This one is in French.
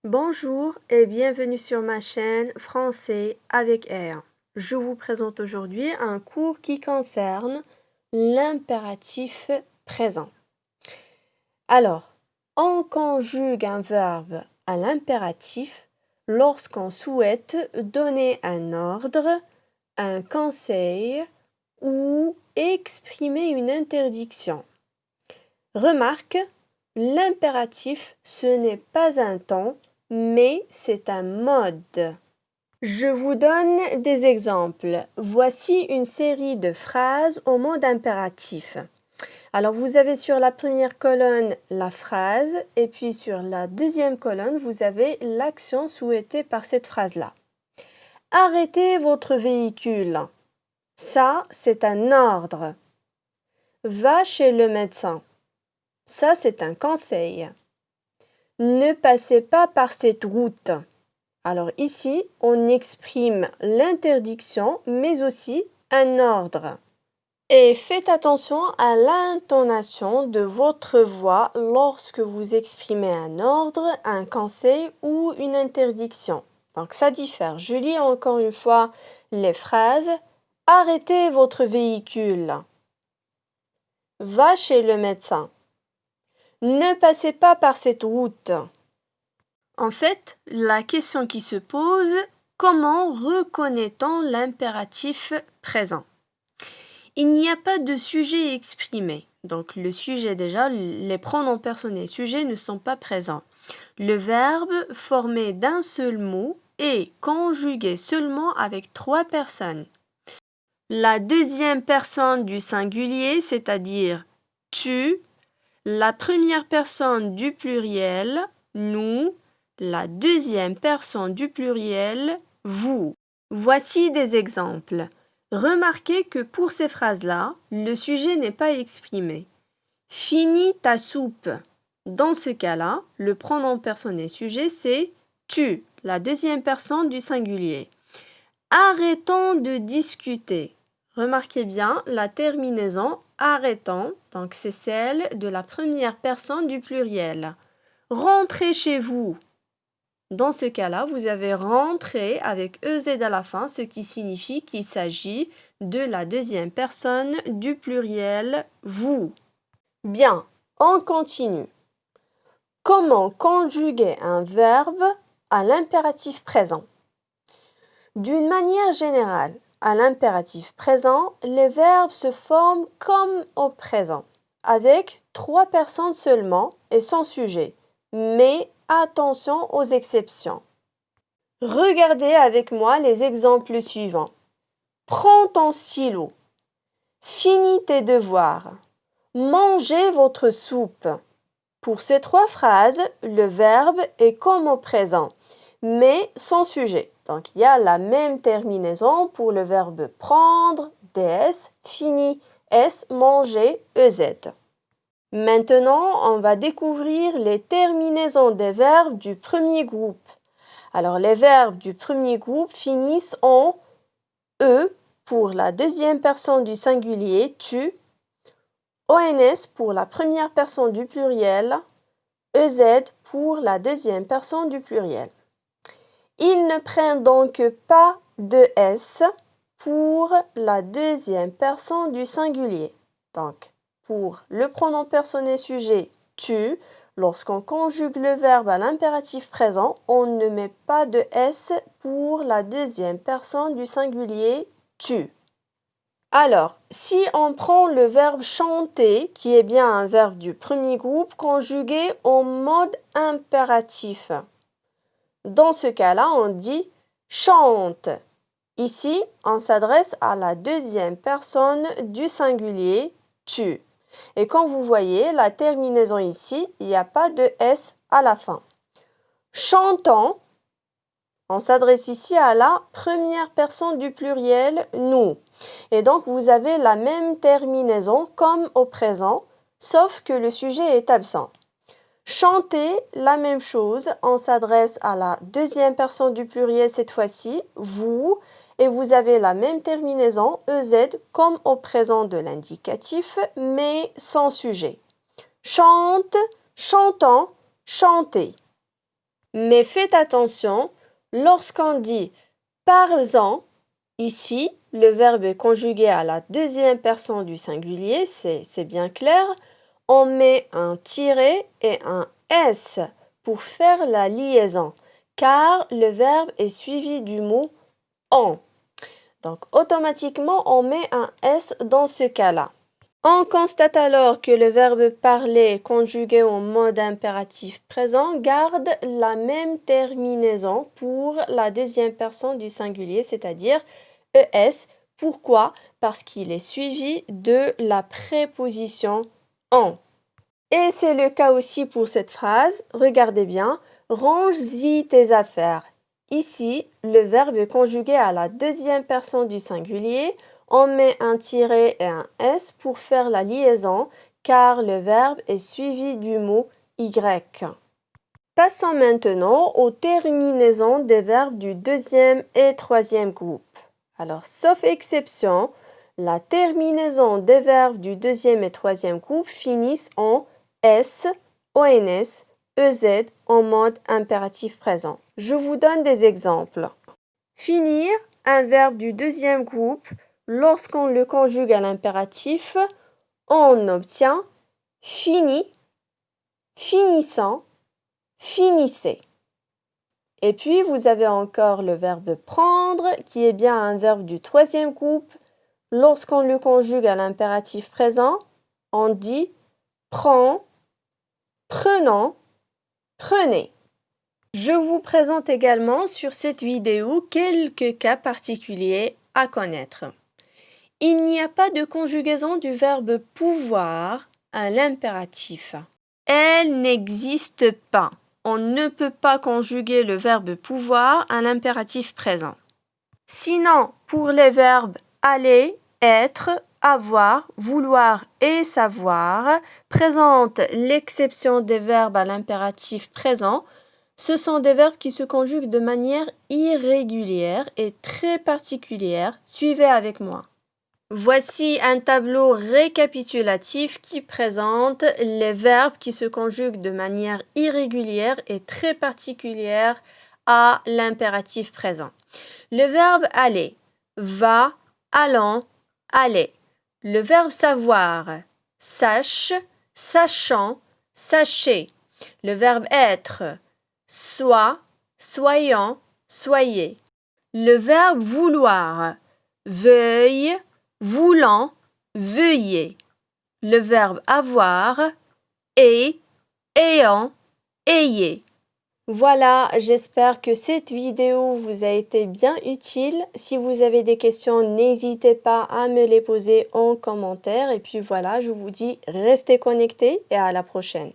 Bonjour et bienvenue sur ma chaîne Français avec R. Je vous présente aujourd'hui un cours qui concerne l'impératif présent. Alors, on conjugue un verbe à l'impératif lorsqu'on souhaite donner un ordre, un conseil ou exprimer une interdiction. Remarque, l'impératif, ce n'est pas un temps, mais c'est un mode. Je vous donne des exemples. Voici une série de phrases au mode impératif. Alors, vous avez sur la première colonne la phrase et puis sur la deuxième colonne, vous avez l'action souhaitée par cette phrase-là. Arrêtez votre véhicule. Ça, c'est un ordre. Va chez le médecin. Ça, c'est un conseil. Ne passez pas par cette route. Alors ici, on exprime l'interdiction, mais aussi un ordre. Et faites attention à l'intonation de votre voix lorsque vous exprimez un ordre, un conseil ou une interdiction. Donc ça diffère. Je lis encore une fois les phrases. Arrêtez votre véhicule. Va chez le médecin. Ne passez pas par cette route. En fait, la question qui se pose, comment reconnaît-on l'impératif présent? Il n'y a pas de sujet exprimé. Donc le sujet déjà, les pronoms personnels sujets ne sont pas présents. Le verbe formé d'un seul mot est conjugué seulement avec 3 personnes. La deuxième personne du singulier, c'est-à-dire tu, la première personne du pluriel, nous, la deuxième personne du pluriel, vous. Voici des exemples. Remarquez que pour ces phrases-là, le sujet n'est pas exprimé. Finis ta soupe. Dans ce cas-là, le pronom personnel sujet, c'est tu, la deuxième personne du singulier. Arrêtons de discuter. Remarquez bien la terminaison arrêtons, donc c'est celle de la première personne du pluriel. Rentrez chez vous. Dans ce cas-là, vous avez rentré avec EZ à la fin, ce qui signifie qu'il s'agit de la deuxième personne du pluriel vous. Bien, on continue. Comment conjuguer un verbe à l'impératif présent? D'une manière générale, à l'impératif présent, les verbes se forment comme au présent, avec 3 personnes seulement et sans sujet. Mais attention aux exceptions. Regardez avec moi les exemples suivants. Prends ton stylo. Finis tes devoirs. Mangez votre soupe. Pour ces 3 phrases, le verbe est comme au présent, mais sans sujet. Donc, il y a la même terminaison pour le verbe prendre, des, fini, s, manger, ez. Maintenant, on va découvrir les terminaisons des verbes du premier groupe. Alors, les verbes du premier groupe finissent en e pour la deuxième personne du singulier, tu, ons pour la première personne du pluriel, ez pour la deuxième personne du pluriel. Ils ne prennent donc pas de S pour la deuxième personne du singulier. Donc, pour le pronom personnel sujet tu, lorsqu'on conjugue le verbe à l'impératif présent, on ne met pas de S pour la deuxième personne du singulier tu. Alors, si on prend le verbe chanter, qui est bien un verbe du premier groupe, conjugué en mode impératif. Dans ce cas-là, on dit chante. Ici, on s'adresse à la deuxième personne du singulier tu. Et comme vous voyez, la terminaison ici, il n'y a pas de S à la fin. Chantons, on s'adresse ici à la première personne du pluriel nous. Et donc, vous avez la même terminaison comme au présent, sauf que le sujet est absent. Chanter, la même chose, on s'adresse à la deuxième personne du pluriel cette fois-ci, vous, et vous avez la même terminaison, ez, comme au présent de l'indicatif, mais sans sujet. Chante, chantons, chanter. Mais faites attention, lorsqu'on dit parle-en, ici, le verbe est conjugué à la deuxième personne du singulier, c'est bien clair. On met un tiret et un S pour faire la liaison, car le verbe est suivi du mot en. Donc, automatiquement, on met un S dans ce cas-là. On constate alors que le verbe parler conjugué au mode impératif présent garde la même terminaison pour la deuxième personne du singulier, c'est-à-dire ES. Pourquoi? Parce qu'il est suivi de la préposition en. Et c'est le cas aussi pour cette phrase. Regardez bien. Range-y tes affaires. Ici, le verbe est conjugué à la deuxième personne du singulier. On met un tiret et un S pour faire la liaison, car le verbe est suivi du mot Y. Passons maintenant aux terminaisons des verbes du deuxième et troisième groupe. Alors, sauf exception, la terminaison des verbes du deuxième et troisième groupe finissent en S, ONS, EZ en mode impératif présent. Je vous donne des exemples. Finir, un verbe du deuxième groupe, lorsqu'on le conjugue à l'impératif, on obtient fini, finissant, finissez. Et puis, vous avez encore le verbe prendre, qui est bien un verbe du troisième groupe. Lorsqu'on le conjugue à l'impératif présent, on dit prends, prenons, prenez. Je vous présente également sur cette vidéo quelques cas particuliers à connaître. Il n'y a pas de conjugaison du verbe pouvoir à l'impératif. Elle n'existe pas. On ne peut pas conjuguer le verbe pouvoir à l'impératif présent. Sinon, pour les verbes aller, être, avoir, vouloir et savoir, présente l'exception des verbes à l'impératif présent. Ce sont des verbes qui se conjuguent de manière irrégulière et très particulière. Suivez avec moi. Voici un tableau récapitulatif qui présente les verbes qui se conjuguent de manière irrégulière et très particulière à l'impératif présent. Le verbe aller, va, allant, aller. Le verbe savoir, sache, sachant, sachez. Le verbe être, soit, soyant, soyez. Le verbe vouloir, veuille, voulant, veuillez. Le verbe avoir, est, ayant, ayez. Voilà, j'espère que cette vidéo vous a été bien utile. Si vous avez des questions, n'hésitez pas à me les poser en commentaire. Et puis voilà, je vous dis restez connectés et à la prochaine.